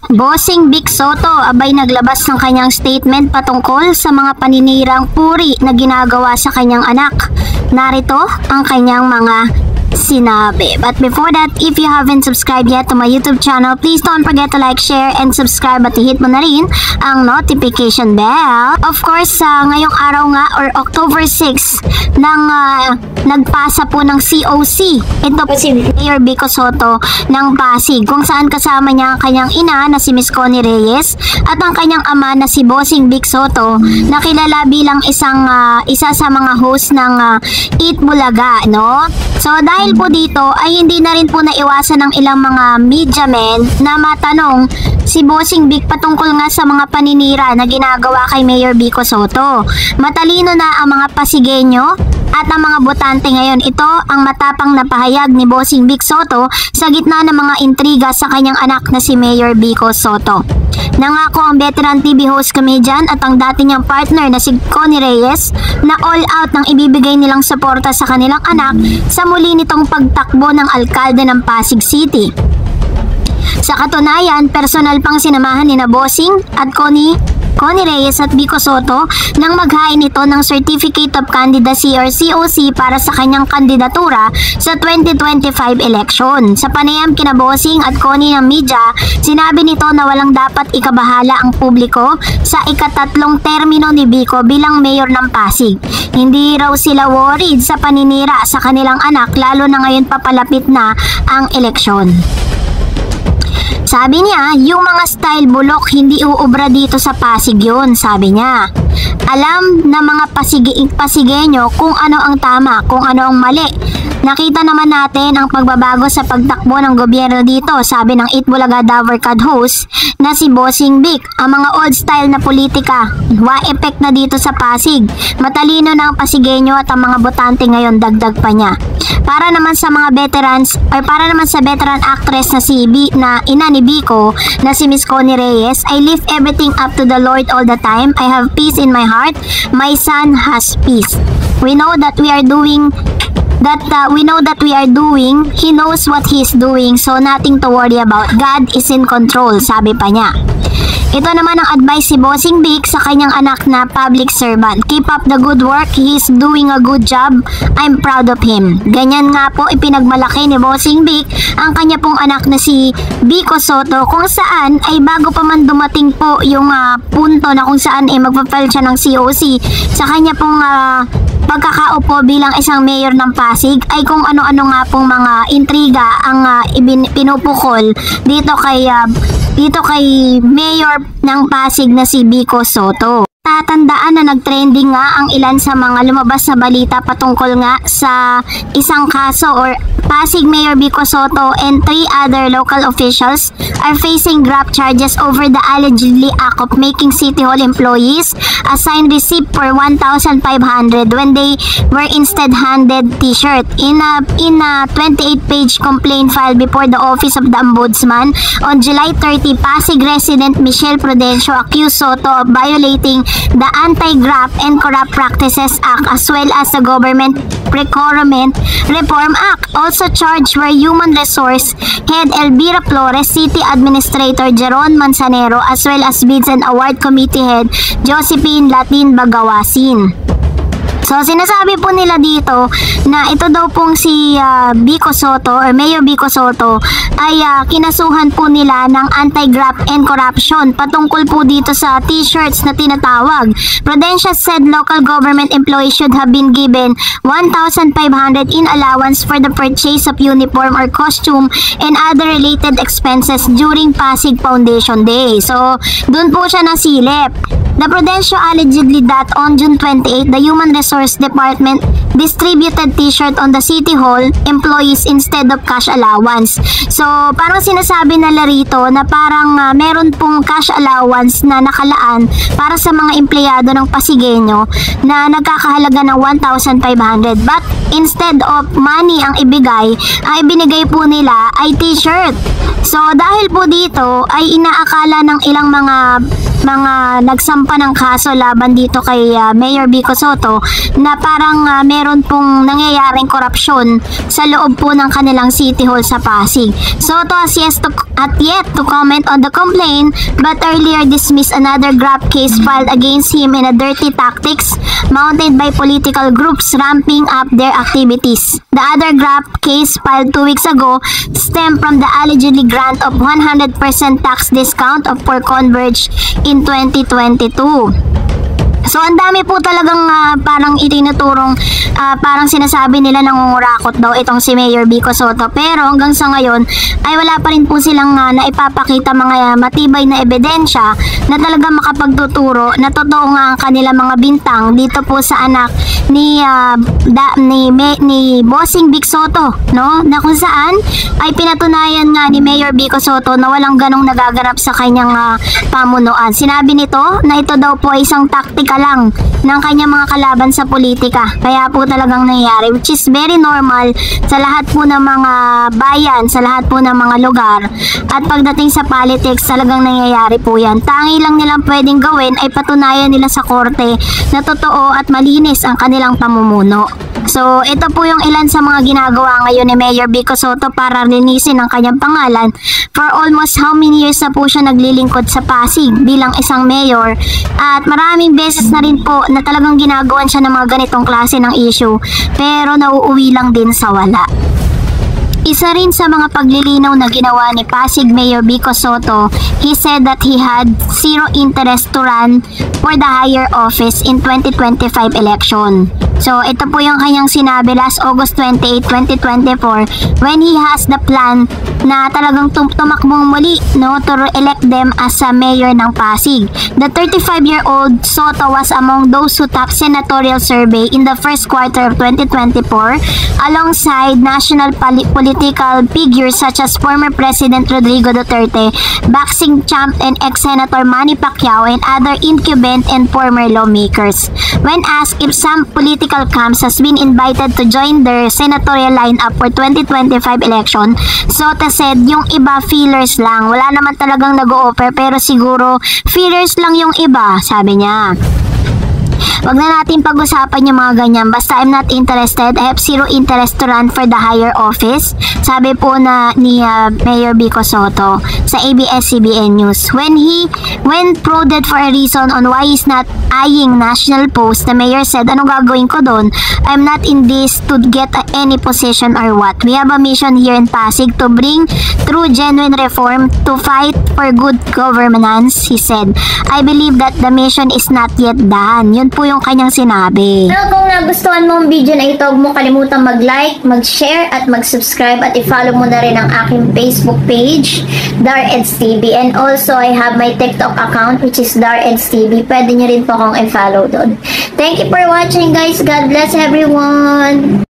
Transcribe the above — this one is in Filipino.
Bossing Vic Soto abay naglabas ng kanyang statement patungkol sa mga paninirang puri na ginagawa sa kanyang anak. Narito ang kanyang mga sinabi. But before that, if you haven't subscribed yet to my YouTube channel, please don't forget to like, share, and subscribe at hit mo na rin ang notification bell. Of course, ngayong araw nga or October 6 nang nagpasa po ng COC. Ito po si Mayor Vico Soto ng Pasig, kung saan kasama niya ang kanyang ina na si Miss Connie Reyes at ang kanyang ama na si Bossing Vic Soto, na kilala bilang isa sa mga host ng Eat Bulaga, no? So dahil po dito ay hindi na rin po naiwasan ng ilang mga media men na matanong si Bossing Vic patungkol nga sa mga paninira na ginagawa kay Mayor Vico Soto. Matalino na ang mga Pasigueño at ang mga botante ngayon. Ito ang matapang na pahayag ni Bossing Vic Soto sa gitna ng mga intriga sa kanyang anak na si Mayor Vico Soto. Nangako ang veteran TV host comedian at ang dati niyang partner na si Connie Reyes na all out nang ibibigay nilang suporta sa kanilang anak sa muli nitong pagtakbo ng alkalde ng Pasig City. Sa katunayan, personal pang sinamahan ni na Bossing at Connie Reyes at Vico Soto nang maghain ito ng Certificate of Candidacy or COC para sa kanyang kandidatura sa 2025 election. Sa panayam kina Bossing at Connie ng media, sinabi nito na walang dapat ikabahala ang publiko sa ikatatlong termino ni Vico bilang mayor ng Pasig. Hindi raw sila worried sa paninira sa kanilang anak, lalo na ngayon papalapit na ang eleksyon. Sabi niya, yung mga style bulok hindi uubra dito sa Pasig yun, sabi niya. Alam na mga Pasigueño kung ano ang tama, kung ano ang mali. Nakita naman natin ang pagbabago sa pagtakbo ng gobyerno dito, sabi ng Eat Bulaga Davercad host na si Bossing Vic. Ang mga old style na politika, wa-effect na dito sa Pasig. Matalino na ang Pasigueño at ang mga botante ngayon, dagdag pa niya. Para naman sa mga veterans, or para naman sa veteran actress na ina ni Vico na si Miss Connie Reyes, I lift everything up to the Lord all the time. I have peace in my heart. My son has peace. We know that we are doing, he knows what he's doing, so nothing to worry about. God is in control, sabi pa niya. Ito naman ang advice si Bossing Vic sa kanyang anak na public servant. Keep up the good work. He's doing a good job. I'm proud of him. Ganyan nga po ipinagmalaki ni Bossing Vic ang kanya pong anak na si Vico Soto, kung saan ay bago pa man dumating po yung punto na kung saan ay magpa-file siya ng COC sa kanya pong pagkakaupo bilang isang mayor ng Pasig, ay kung ano-ano nga pong mga intriga ang pinupukol dito kay mayor ng Pasig na si Vico Soto. Tatandaan na nagtrending nga ang ilan sa mga lumabas na balita patungkol nga sa isang kaso, or Pasig Mayor Vico Soto and 3 other local officials are facing graft charges over the allegedly act of making City Hall employees assign receipt for 1,500 when they were instead handed t-shirt. In a 28-page complaint filed before the Office of the Ombudsman on July 30, Pasig resident Michelle Prudencio accused Soto of violating the Anti-Graft and Corrupt Practices Act as well as the Government Procurement Reform Act. Also charged were Human Resource Head Elvira Flores, City Administrator Jeron Manzanero, as well as Bids and Award Committee Head Josephine Latin Bagawasin. So sinasabi po nila dito na ito daw pong si Vico Soto or Mayor Vico Soto ay kinasuhan po nila ng anti-graft and corruption patungkol po dito sa t-shirts na tinatawag. Prudential said local government employees should have been given 1,500 in allowance for the purchase of uniform or costume and other related expenses during Pasig Foundation Day. So dun po siya nasilip. The Prudential allegedly that on June 28, the Human Resource Department distributed t-shirt on the City Hall employees instead of cash allowance. So, parang sinasabi nila rito na parang meron pong cash allowance na nakalaan para sa mga empleyado ng Pasigueño na nagkakahalaga ng 1,500. But instead of money ang ibigay, ay binigay po nila ay t-shirt. So, dahil po dito ay inaakala ng ilang mga mga nagsampa ng kaso laban dito kay Mayor Vico Soto na parang meron pong nangyayaring korupsyon sa loob po ng kanilang City Hall sa Pasig. Soto has yet to comment on the complaint but earlier dismissed another graft case filed against him in a dirty tactics mounted by political groups ramping up their activities. The other graft case filed 2 weeks ago stemmed from the allegedly grant of 100% tax discount of for Converge in 2022. So ang dami po talagang parang itinuturong parang sinasabi nila nangungurakot daw itong si Mayor Vico Soto, pero hanggang sa ngayon ay wala pa rin po silang naipapakita mga matibay na ebidensya na talagang makapagtuturo na totoo nga ang kanilang mga bintang dito po sa anak ni Bossing Vic Soto, no? Na kung saan ay pinatunayan nga ni Mayor Vico Soto na walang ganong nagaganap sa kanyang pamunuan. Sinabi nito na ito daw po ay isang taktika lang ng kanyang mga kalaban sa politika. Kaya po talagang nangyayari, which is very normal sa lahat po ng mga bayan, sa lahat po ng mga lugar. At pagdating sa politics, talagang nangyayari po yan. Tangi lang nilang pwedeng gawin ay patunayan nila sa korte na totoo at malinis ang kanilang pamumuno. So, ito po yung ilan sa mga ginagawa ngayon ni Mayor Vico Soto para linisin ang kanyang pangalan. For almost how many years na po siya naglilingkod sa Pasig bilang isang mayor, at maraming beses na rin po na talagang ginagawan siya ng mga ganitong klase ng issue, pero nauuwi lang din sa wala. Isa rin sa mga paglilinaw na ginawa ni Pasig Mayor Vico Soto, he said that he had zero interest to run for the higher office in 2025 election. So, ito po yung kanyang sinabi last August 28, 2024 when he has the plan na talagang tumakbong muli, no, to elect them as a mayor ng Pasig. The 35-year-old Soto was among those who topped senatorial survey in the first quarter of 2024 alongside national political figures such as former President Rodrigo Duterte, boxing champ and ex-senator Manny Pacquiao, and other incumbent and former lawmakers. When asked if some political camps has been invited to join their senatorial lineup for 2025 election, Soto said yung iba feelers lang, wala naman talagang nag-o-offer pero siguro feelers lang yung iba, sabi niya. Wag na natin pag-usapan yung mga ganyan. Basta I'm not interested. I have zero interest to run for the higher office. Sabi po na ni Mayor Vico Soto sa ABS-CBN News. When prodded for a reason on why he's not eyeing national post, the mayor said, anong gagawin ko doon? I'm not in this to get any position or what. We have a mission here in Pasig to bring true genuine reform, to fight for good governance, he said. I believe that the mission is not yet done. Yun po yung kanyang sinabi. Well, kung nagustuhan mo ang video na ito, huwag mo kalimutan mag-like, mag-share, at mag-subscribe, at i-follow mo na rin ang aking Facebook page, Dareds TV. And also, I have my TikTok account, which is Dareds TV. Pwede nyo rin po akong i-follow doon. Thank you for watching, guys. God bless everyone!